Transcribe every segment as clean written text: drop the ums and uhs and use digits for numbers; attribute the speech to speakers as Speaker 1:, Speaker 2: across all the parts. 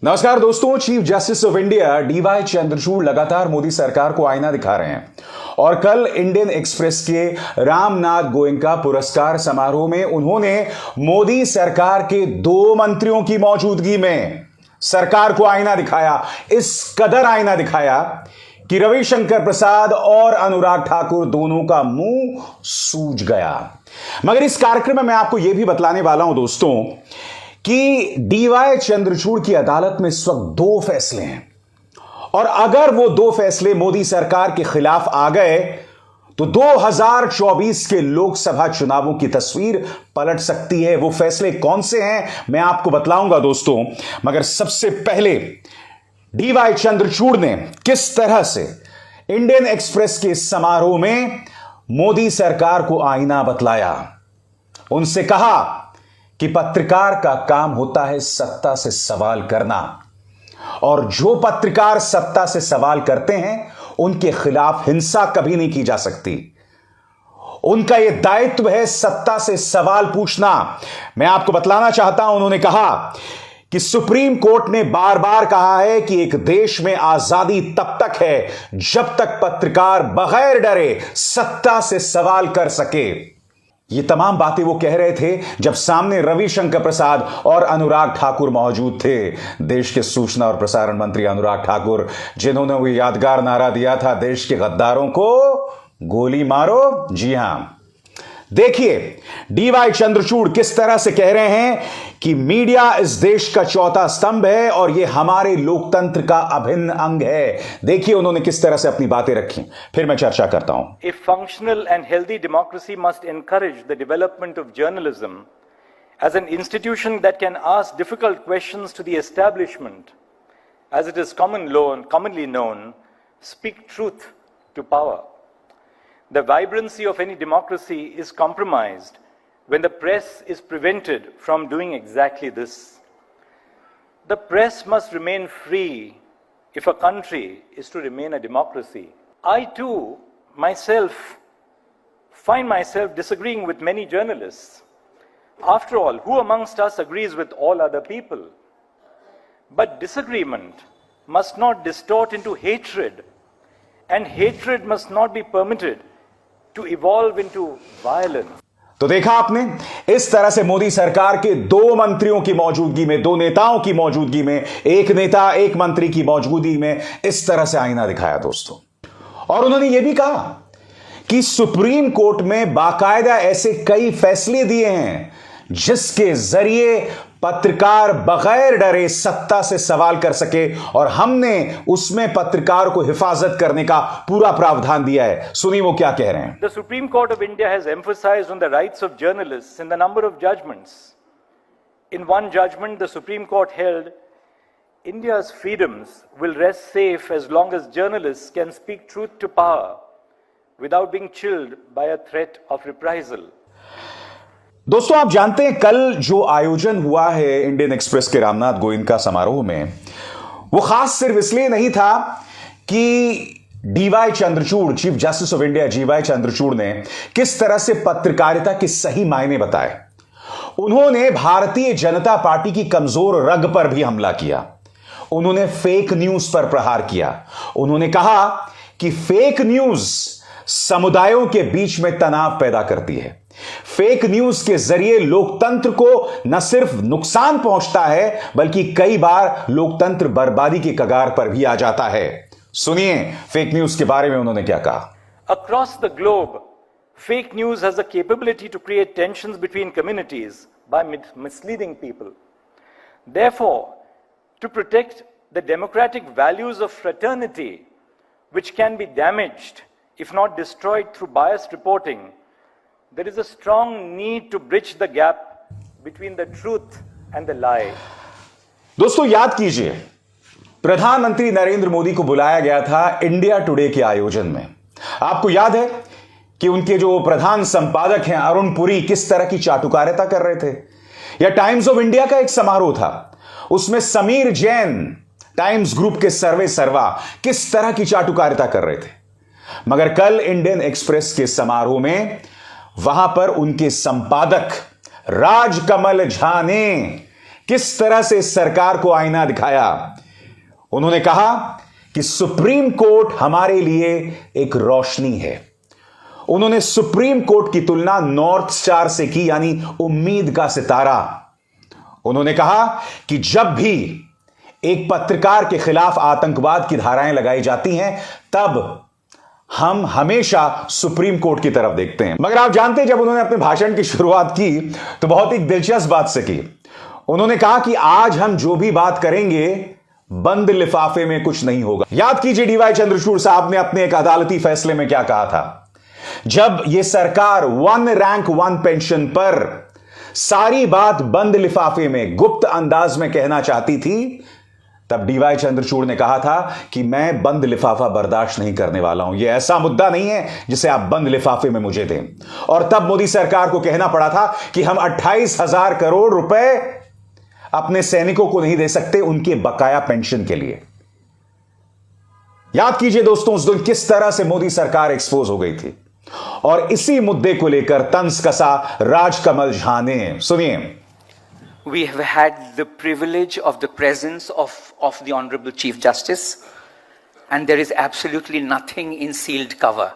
Speaker 1: नमस्कार दोस्तों, chief justice of India D Y Chandrachud लगातार मोदी सरकार को आईना दिखा रहे हैं और कल इंडियन एक्सप्रेस के रामनाथ गोयनका पुरस्कार समारोह में उन्होंने मोदी सरकार के 2 मंत्रियों की मौजूदगी में सरकार को आईना दिखाया। इस कदर आईना दिखाया कि रविशंकर प्रसाद और अनुराग ठाकुर दोनों का मुंह सूज गया। मगर इस कार्यक्रम में मैं आपको यह भी बतलाने वाला हूं दोस्तों कि डीवाई चंद्रचूड़ की अदालत में इस वक्त 2 फैसले हैं और अगर वो 2 फैसले मोदी सरकार के खिलाफ आ गए तो 2024 के लोकसभा चुनावों की तस्वीर पलट सकती है। वो फैसले कौन से हैं मैं आपको बतलाऊंगा दोस्तों, मगर सबसे पहले डीवाई चंद्रचूड़ ने किस तरह से इंडियन एक्सप्रेस के समारोह में मोदी सरकार को आईना बतलाया। उनसे कहा कि पत्रकार का काम होता है सत्ता से सवाल करना और जो पत्रकार सत्ता से सवाल करते हैं उनके खिलाफ हिंसा कभी नहीं की जा सकती। उनका यह दायित्व है सत्ता से सवाल पूछना। मैं आपको बतलाना चाहता हूं, उन्होंने कहा कि सुप्रीम कोर्ट ने बार बार कहा है कि एक देश में आजादी तब तक है जब तक पत्रकार बगैर डरे सत्ता से सवाल कर सके। ये तमाम बातें वो कह रहे थे जब सामने रविशंकर प्रसाद और अनुराग ठाकुर मौजूद थे। देश के सूचना और प्रसारण मंत्री अनुराग ठाकुर, जिन्होंने वो यादगार नारा दिया था, देश के गद्दारों को गोली मारो। जी हां, देखिए डीवाई चंद्रचूड़ किस तरह से कह रहे हैं कि मीडिया इस देश का चौथा स्तंभ है और यह हमारे लोकतंत्र का अभिन्न अंग है। देखिए उन्होंने किस तरह से अपनी बातें रखी, फिर मैं चर्चा करता हूं।
Speaker 2: A functional and healthy democracy must encourage the development of journalism as an institution that can ask difficult questions to the establishment, as it is commonly known, speak truth to power. The vibrancy of any democracy is compromised when the press is prevented from doing exactly this. The press must remain free if a country is to remain a democracy. I too, myself, find myself disagreeing with many journalists. After all, who amongst us agrees with all other people? But disagreement must not distort into hatred, and hatred must not be permitted to evolve into violence.
Speaker 1: तो देखा आपने, इस तरह से मोदी सरकार के 2 मंत्रियों की मौजूदगी में, 2 नेताओं की मौजूदगी में, एक नेता एक मंत्री की मौजूदगी में इस तरह से आईना दिखाया दोस्तों। और उन्होंने यह भी कहा कि सुप्रीम कोर्ट में बाकायदा ऐसे कई फैसले दिए हैं जिसके जरिए पत्रकार बगैर डरे सत्ता से सवाल कर सके और हमने उसमें पत्रकार को हिफाजत करने का पूरा प्रावधान दिया है। सुनिए वो क्या कह रहे हैं।
Speaker 2: The Supreme Court of India has emphasized on the rights of journalists in the number of judgments. In one judgment, the Supreme Court held India's freedoms will rest safe as long as journalists can speak truth to power without being chilled by a threat of reprisal.
Speaker 1: दोस्तों आप जानते हैं कल जो आयोजन हुआ है Indian express के रामनाथ गोयनका समारोह में, वो खास सिर्फ इसलिए नहीं था कि D Y Chandrachud, chief justice of India D Y Chandrachud ने किस तरह से पत्रकारिता के सही मायने बताए। उन्होंने भारतीय जनता पार्टी की कमजोर रग पर भी हमला किया। उन्होंने फेक न्यूज पर प्रहार किया। उन्होंने कहा कि फेक न्यूज समुदायों के बीच में तनाव पैदा करती है। फेक न्यूज के जरिए लोकतंत्र को न सिर्फ नुकसान पहुंचता है बल्कि कई बार लोकतंत्र बर्बादी के कगार पर भी आ जाता है। सुनिए फेक न्यूज के बारे में उन्होंने क्या कहा।
Speaker 2: Across the globe, fake news has the capability to create tensions between communities by misleading people. Therefore, to protect the democratic values of fraternity, which can be damaged if not destroyed through biased reporting, there is a strong need to bridge the gap between the truth and the lie.
Speaker 1: दोस्तों याद कीजिए, प्रधानमंत्री नरेंद्र मोदी को बुलाया गया था India today के आयोजन में। आपको याद है कि उनके जो प्रधान संपादक हैं अरुण पुरी किस तरह की चाटुकारिता कर रहे थे। या टाइम्स ऑफ इंडिया का एक समारोह था, उसमें समीर जैन टाइम्स ग्रुप के सर्वा किस तरह की चाटुकारिता कर रहे थे। मगर कल इंडियन एक्सप्रेस के समारोह में वहां पर उनके संपादक राजकमल झा ने किस तरह से इस सरकार को आईना दिखाया। उन्होंने कहा कि सुप्रीम कोर्ट हमारे लिए एक रोशनी है। उन्होंने सुप्रीम कोर्ट की तुलना नॉर्थ स्टार से की, यानी उम्मीद का सितारा। उन्होंने कहा कि जब भी एक पत्रकार के खिलाफ आतंकवाद की धाराएं लगाई जाती हैं, तब हम हमेशा सुप्रीम कोर्ट की तरफ देखते हैं। मगर आप जानते हैं, जब उन्होंने अपने भाषण की शुरुआत की तो बहुत ही दिलचस्प बात से की। उन्होंने कहा कि आज हम जो भी बात करेंगे बंद लिफाफे में कुछ नहीं होगा। याद कीजिए डीवाई चंद्रचूड़ साहब ने अपने एक अदालती फैसले में क्या कहा था। जब यह सरकार 1 रैंक 1 पेंशन पर सारी बात बंद लिफाफे में गुप्त अंदाज में कहना चाहती थी, तब डीवाई चंद्रचूड़ ने कहा था कि मैं बंद लिफाफा बर्दाश्त नहीं करने वाला हूं। यह ऐसा मुद्दा नहीं है जिसे आप बंद लिफाफे में मुझे दें। और तब मोदी सरकार को कहना पड़ा था कि हम 28,000 करोड़ रुपए अपने सैनिकों को नहीं दे सकते उनके बकाया पेंशन के लिए। याद कीजिए दोस्तों, उस दिन किस तरह से मोदी सरकार एक्सपोज हो गई थी। और इसी मुद्दे को लेकर तंज कसा राजकमल झा ने। सुनिए।
Speaker 3: We have had the privilege of the presence of the Honorable Chief Justice, and there is absolutely nothing in sealed cover.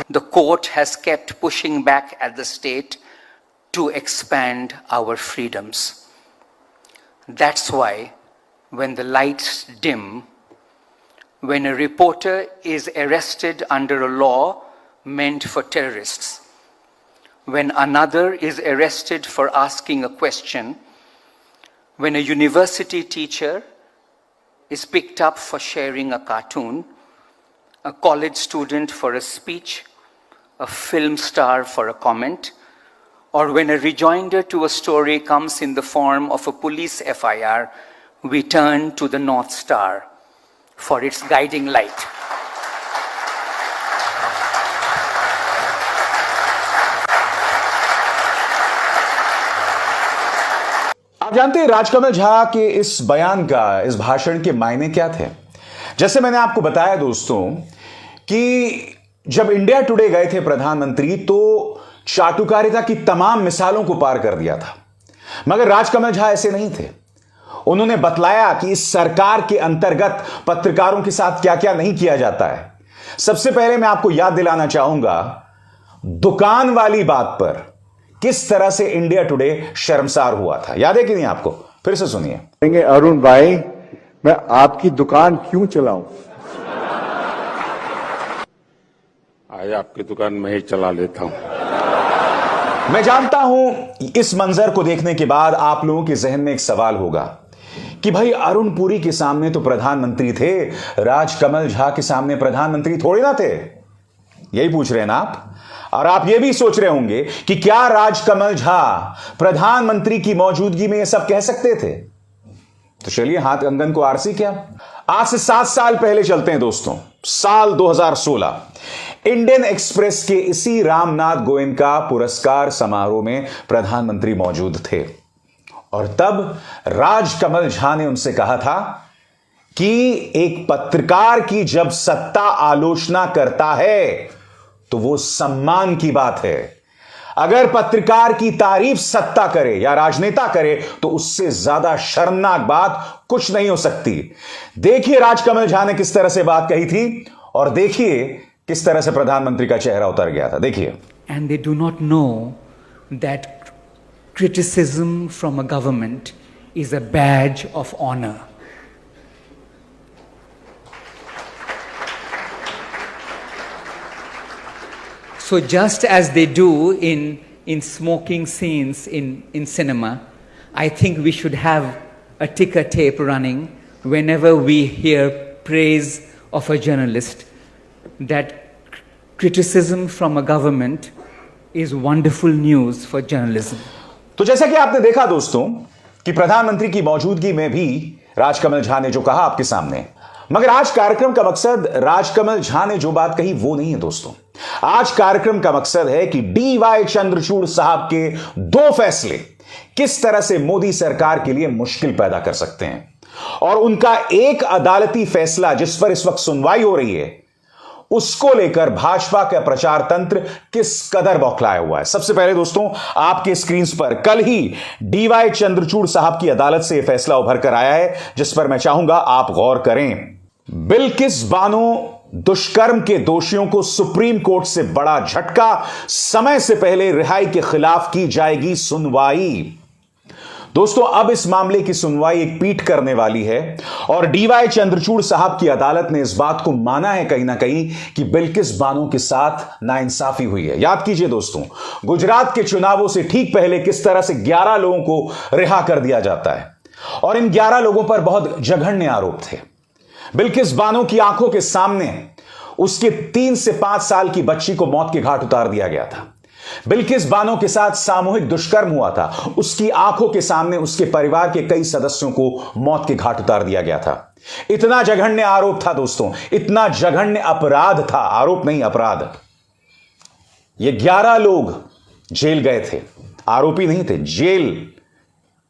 Speaker 3: The court has kept pushing back at the state to expand our freedoms. That's why when the lights dim, when a reporter is arrested under a law meant for terrorists, when another is arrested for asking a question, when a university teacher is picked up for sharing a cartoon, a college student for a speech, a film star for a comment, or when a rejoinder to a story comes in the form of a police FIR, we turn to the North Star for its guiding light.
Speaker 1: आप जानते हैं राजकमल झा के इस बयान का, इस भाषण के मायने क्या थे। जैसे मैंने आपको बताया दोस्तों कि जब इंडिया टुडे गए थे प्रधानमंत्री, तो चाटुकारिता की तमाम मिसालों को पार कर दिया था। मगर राजकमल झा ऐसे नहीं थे। उन्होंने बतलाया कि इस सरकार के अंतर्गत पत्रकारों के साथ क्या क्या नहीं किया जाता है। सबसे पहले मैं आपको याद दिलाना चाहूंगा, दुकान वाली बात पर किस तरह से इंडिया टुडे शर्मसार हुआ था। याद है कि नहीं आपको? फिर से सुनिए।
Speaker 4: अरुण भाई, मैं आपकी दुकान क्यों चलाऊं?
Speaker 5: आज आपकी दुकान मैं ही चला लेता हूं।
Speaker 1: मैं जानता हूं इस मंजर को देखने के बाद आप लोगों के जहन में एक सवाल होगा कि भाई अरुण पुरी के सामने तो प्रधानमंत्री थे, राजकमल झा के सामने प्रधानमंत्री थोड़े ना थे। यही पूछ रहे हैं ना आप? और आप ये भी सोच रहे होंगे कि क्या राजकमल झा प्रधानमंत्री की मौजूदगी में ये सब कह सकते थे? तो चलिए हाथ कंगन को आरसी क्या। आज से 7 साल पहले चलते हैं दोस्तों, साल 2016। इंडियन एक्सप्रेस के इसी रामनाथ गोयनका पुरस्कार समारोह में प्रधानमंत्री मौजूद थे। और तब राजकमल झा ने उनसे कहा था कि एक पत्रकार की जब सत्ता आलोचना करता है तो वो सम्मान की बात है। अगर पत्रकार की तारीफ सत्ता करे या राजनेता करे तो उससे ज्यादा शर्मनाक बात कुछ नहीं हो सकती। देखिए राजकमल झा ने किस तरह से बात कही थी और देखिए किस तरह से प्रधानमंत्री का चेहरा उतर गया था। देखिए।
Speaker 3: And they do not know that criticism from a government is a badge of honor. So just as they do in smoking scenes in cinema, I think we should have a ticker tape running whenever we hear praise of a journalist, that criticism from a government is wonderful news for journalism.
Speaker 1: तो जैसा कि आपने देखा दोस्तों कि प्रधानमंत्री की मौजूदगी में भी राजकमल झा ने जो कहा आपके सामने, मगर आज कार्यक्रम का मकसद राजकमल झा ने जो बात कही वो नहीं है दोस्तों। आज कार्यक्रम का मकसद है कि डीवाई चंद्रचूड़ साहब के 2 फैसले किस तरह से मोदी सरकार के लिए मुश्किल पैदा कर सकते हैं। और उनका एक अदालती फैसला जिस पर इस वक्त सुनवाई हो रही है, उसको लेकर भाजपा का प्रचार तंत्र किस कदर बौखलाया हुआ है। सबसे पहले दोस्तों, आपके स्क्रीन पर कल ही डीवाई चंद्रचूड़ साहब की अदालत से यह फैसला उभर कर आया है, जिस पर मैं चाहूंगा आप गौर करें। बिल्किस बानो दुष्कर्म के दोषियों को सुप्रीम कोर्ट से बड़ा झटका, समय से पहले रिहाई के खिलाफ की जाएगी सुनवाई। दोस्तों, अब इस मामले की सुनवाई एक पीठ करने वाली है और डीवाई चंद्रचूड़ साहब की अदालत ने इस बात को माना है कहीं ना कहीं कि बिल्किस बानो के साथ नाइंसाफी हुई है। याद कीजिए दोस्तों, गुजरात के चुनावों से ठीक पहले किस तरह से 11 लोगों को रिहा कर दिया जाता है और इन 11 लोगों पर बहुत जघन्य आरोप थे। बिल्किस बानो की आंखों के सामने उसके 3 से 5 साल की बच्ची को मौत के घाट उतार दिया गया था। बिल्किस बानो के साथ सामूहिक दुष्कर्म हुआ था, उसकी आंखों के सामने उसके परिवार के कई सदस्यों को मौत के घाट उतार दिया गया था। इतना जघन्य आरोप था दोस्तों, इतना जघन्य अपराध था, आरोप नहीं अपराध। ये 11 लोग जेल गए थे, आरोपी नहीं थे, जेल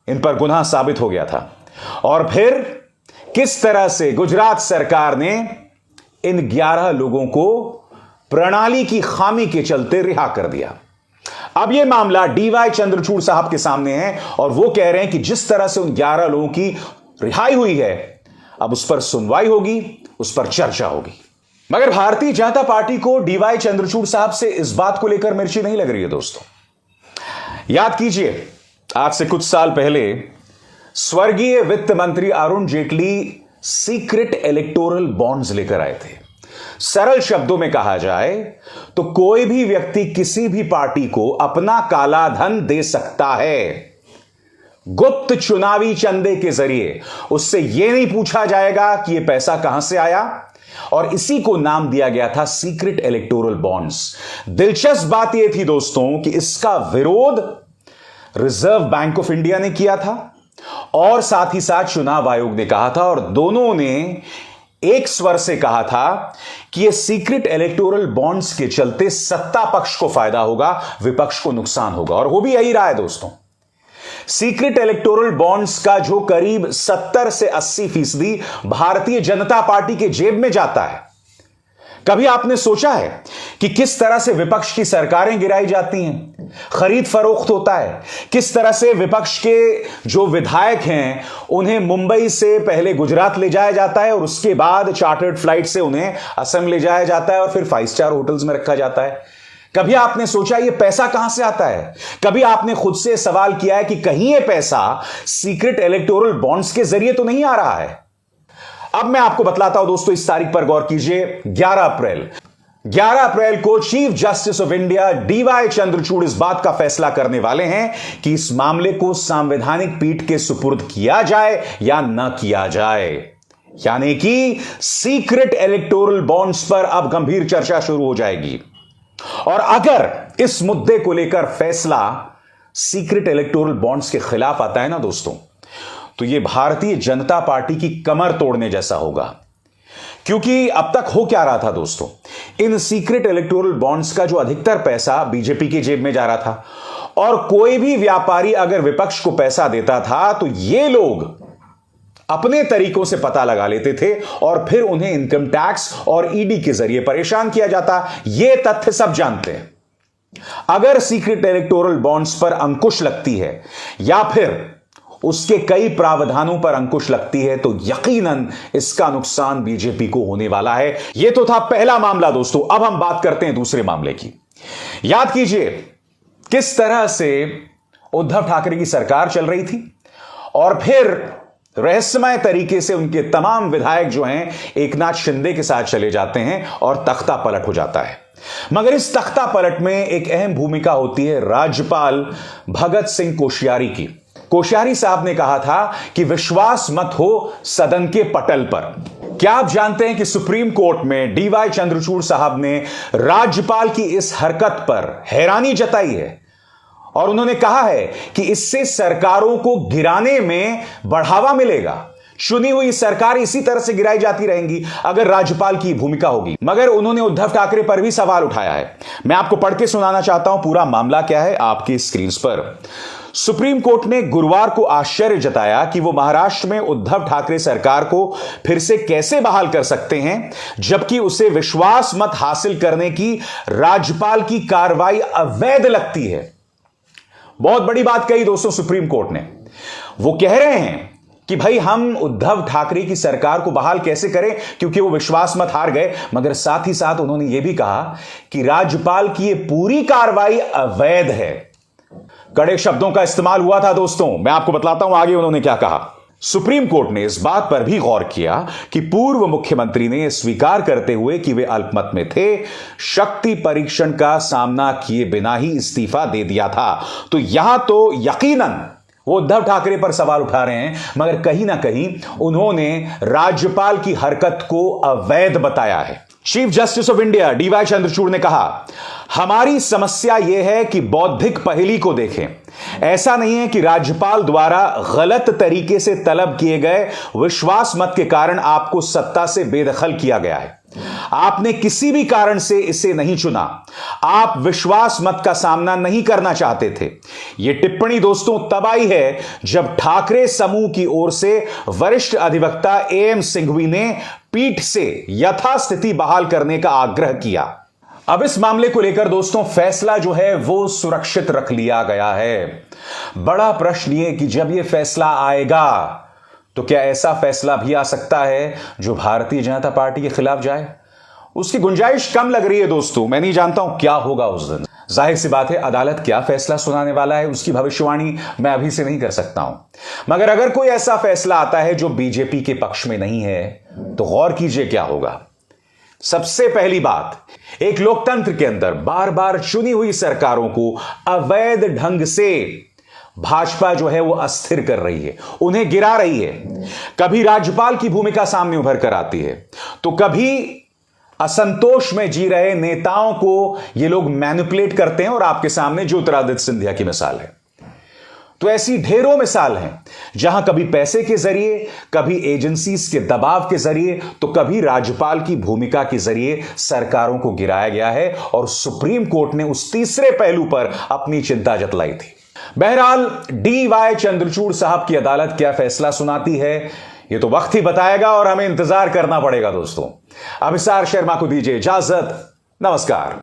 Speaker 1: इन पर गुनाह साबित हो गया था। और फिर किस तरह से गुजरात सरकार ने इन 11 लोगों को प्रणाली की खामी के चलते रिहा कर दिया। अब यह मामला डीवाई चंद्रचूड़ साहब के सामने है और वो कह रहे हैं कि जिस तरह से उन 11 लोगों की रिहाई हुई है, अब उस पर सुनवाई होगी, उस पर चर्चा होगी। मगर भारतीय जनता पार्टी को डीवाई चंद्रचूड़ साहब से इस बात को लेकर मिर्ची नहीं लग रही है दोस्तों। याद कीजिए, आज से कुछ साल पहले स्वर्गीय वित्त मंत्री Arun Jaitley secret electoral bonds लेकर आए थे। सरल शब्दों में कहा जाए तो कोई भी व्यक्ति किसी भी पार्टी को अपना काला धन दे सकता है। गुप्त चुनावी चंदे के जरिए उससे यह नहीं पूछा जाएगा कि यह पैसा कहां से आया, और इसी को नाम दिया गया था सीक्रेट इलेक्टोरल बॉन्ड्स। दिलचस्प बात यह थी दोस्तों कि इसका विरोध रिजर्व बैंक ऑफ इंडिया ने किया था और साथ ही साथ चुनाव आयोग ने कहा था, और दोनों ने एक स्वर से कहा था कि यह सीक्रेट इलेक्टोरल बॉन्ड्स के चलते सत्ता पक्ष को फायदा होगा, विपक्ष को नुकसान होगा। और वो भी यही रहा है दोस्तों। सीक्रेट इलेक्टोरल बॉन्ड्स का जो करीब 70 से 80% भारतीय जनता पार्टी के जेब में जाता है। कभी आपने सोचा है कि किस तरह से विपक्ष की सरकारें गिराई जाती हैं, खरीद फरोख्त होता है, किस तरह से विपक्ष के जो विधायक हैं उन्हें मुंबई से पहले गुजरात ले जाया जाता है और उसके बाद चार्टर्ड फ्लाइट से उन्हें असम ले जाया जाता है और फिर 5 स्टार होटल्स में रखा जाता है। कभी आपने सोचा ये पैसा कहां से आता है? कभी आपने खुद से सवाल किया है कि कहीं ये पैसा सीक्रेट इलेक्टोरल बॉन्ड्स के जरिए तो नहीं आ रहा है? अब मैं आपको बतलाता हूं दोस्तों, इस तारीख पर गौर कीजिए। 11 अप्रैल को chief justice of India D Y Chandrachud इस बात का फैसला करने वाले हैं कि इस मामले को संवैधानिक पीठ के सुपुर्द किया जाए या न किया जाए। यानी कि सीक्रेट इलेक्टोरल बॉन्ड्स पर अब गंभीर चर्चा शुरू हो जाएगी। और अगर इस मुद्दे को लेकर फैसला सीक्रेट इलेक्टोरल बॉन्ड्स के खिलाफ आता है ना दोस्तों, तो यह भारतीय जनता पार्टी की कमर तोड़ने जैसा होगा। क्योंकि अब तक हो क्या रहा था दोस्तों, इन सीक्रेट इलेक्टोरल बॉन्ड्स का जो अधिकतर पैसा बीजेपी के जेब में जा रहा था, और कोई भी व्यापारी अगर विपक्ष को पैसा देता था तो ये लोग अपने तरीकों से पता लगा लेते थे और फिर उन्हें इनकम टैक्स और ईडी के जरिए परेशान किया जाता। ये तथ्य सब जानते हैं। अगर सीक्रेट इलेक्टोरल बॉन्ड्स पर अंकुश लगती है या फिर उसके कई प्रावधानों पर अंकुश लगती है तो यकीनन इसका नुकसान बीजेपी को होने वाला है। यह तो था पहला मामला दोस्तों। अब हम बात करते हैं दूसरे मामले की। याद कीजिए किस तरह से उद्धव ठाकरे की सरकार चल रही थी और फिर रहस्यमय तरीके से उनके तमाम विधायक जो हैं एकनाथ शिंदे के साथ चले जाते हैं और तख्ता पलट हो जाता है। मगर इस तख्ता पलट में एक अहम भूमिका होती है राज्यपाल भगत सिंह कोश्यारी की। कोश्यारी साहब ने कहा था कि विश्वास मत हो सदन के पटल पर। क्या आप जानते हैं कि सुप्रीम कोर्ट में डीवाई चंद्रचूड़ साहब ने राज्यपाल की इस हरकत पर हैरानी जताई है और उन्होंने कहा है कि इससे सरकारों को गिराने में बढ़ावा मिलेगा। चुनी हुई सरकार इसी तरह से गिराई जाती रहेंगी अगर राज्यपाल की भूमिका होगी। मगर उन्होंने उद्धव ठाकरे पर भी सवाल उठाया है। मैं आपको पढ़ के सुनाना चाहता हूं पूरा मामला क्या है आपकी स्क्रीन पर। सुप्रीम कोर्ट ने गुरुवार को आश्चर्य जताया कि वो महाराष्ट्र में उद्धव ठाकरे सरकार को फिर से कैसे बहाल कर सकते हैं, जबकि उसे विश्वास मत हासिल करने की राज्यपाल की कार्रवाई अवैध लगती है। बहुत बड़ी बात कही दोस्तों सुप्रीम कोर्ट ने। वो कह रहे हैं कि भाई हम उद्धव ठाकरे की सरकार को बहाल कैसे करें, क्योंकि वो विश्वास मत हार गए, मगर साथ ही साथ उन्होंने यह भी कहा कि राज्यपाल की यह पूरी कार्रवाई अवैध है। कड़े शब्दों का इस्तेमाल हुआ था दोस्तों। मैं आपको बतलाता हूं आगे उन्होंने क्या कहा। सुप्रीम कोर्ट ने इस बात पर भी गौर किया कि पूर्व मुख्यमंत्री ने स्वीकार करते हुए कि वे अल्पमत में थे, शक्ति परीक्षण का सामना किए बिना ही इस्तीफा दे दिया था। तो यहां तो यकीनन वो उद्धव ठाकरे पर सवाल उठा रहे हैं, मगर कहीं ना कहीं उन्होंने राज्यपाल की हरकत को अवैध बताया है। Chief justice of India D Y Chandrachud ने कहा, हमारी समस्या यह है कि बौद्धिक पहेली को देखें। ऐसा नहीं है कि राज्यपाल द्वारा गलत तरीके से तलब किए गए विश्वास मत के कारण आपको सत्ता से बेदखल किया गया है। आपने किसी भी कारण से इसे नहीं चुना। आप विश्वास मत का सामना नहीं करना चाहते थे। यह टिप्पणी दोस्तों तब आई है जब ठाकरे समूह की ओर से वरिष्ठ अधिवक्ता एएम सिंघवी ने पीठ से यथास्थिति बहाल करने का आग्रह किया। अब इस मामले को लेकर दोस्तों फैसला जो है वो सुरक्षित रख लिया गया है। बड़ा प्रश्न यह कि जब यह फैसला आएगा तो क्या ऐसा फैसला भी आ सकता है जो भारतीय जनता पार्टी के खिलाफ जाए? उसकी गुंजाइश कम लग रही है दोस्तों। मैं नहीं जानता हूं क्या होगा उस दिन। जाहिर सी बात है अदालत क्या फैसला सुनाने वाला है उसकी भविष्यवाणी मैं अभी से नहीं कर सकता हूं, मगर अगर कोई ऐसा फैसला आता है जो बीजेपी के पक्ष में नहीं है तो गौर कीजिए क्या होगा। सबसे पहली बात, एक लोकतंत्र के अंदर बार बार चुनी हुई सरकारों को अवैध ढंग से भाजपा जो है वो अस्थिर कर रही है, उन्हें गिरा रही है। कभी राज्यपाल की भूमिका सामने उभर कर आती है तो कभी असंतोष में जी रहे नेताओं को ये लोग मैनिपुलेट करते हैं, और आपके सामने ज्योतिरादित्य सिंधिया की मिसाल है। तो ऐसी ढेरों मिसाल हैं जहां कभी पैसे के जरिए, कभी एजेंसीज के दबाव के जरिए, तो कभी राज्यपाल की भूमिका के जरिए सरकारों को गिराया गया है, और सुप्रीम कोर्ट ने उस तीसरे पहलू पर अपनी चिंता जतलाई थी। बहरहाल डीवाई चंद्रचूड़ साहब की अदालत क्या फैसला सुनाती है ये तो वक्त ही बताएगा, और हमें इंतजार करना पड़ेगा दोस्तों। अभिसार शर्मा को दीजिए इजाजत। नमस्कार।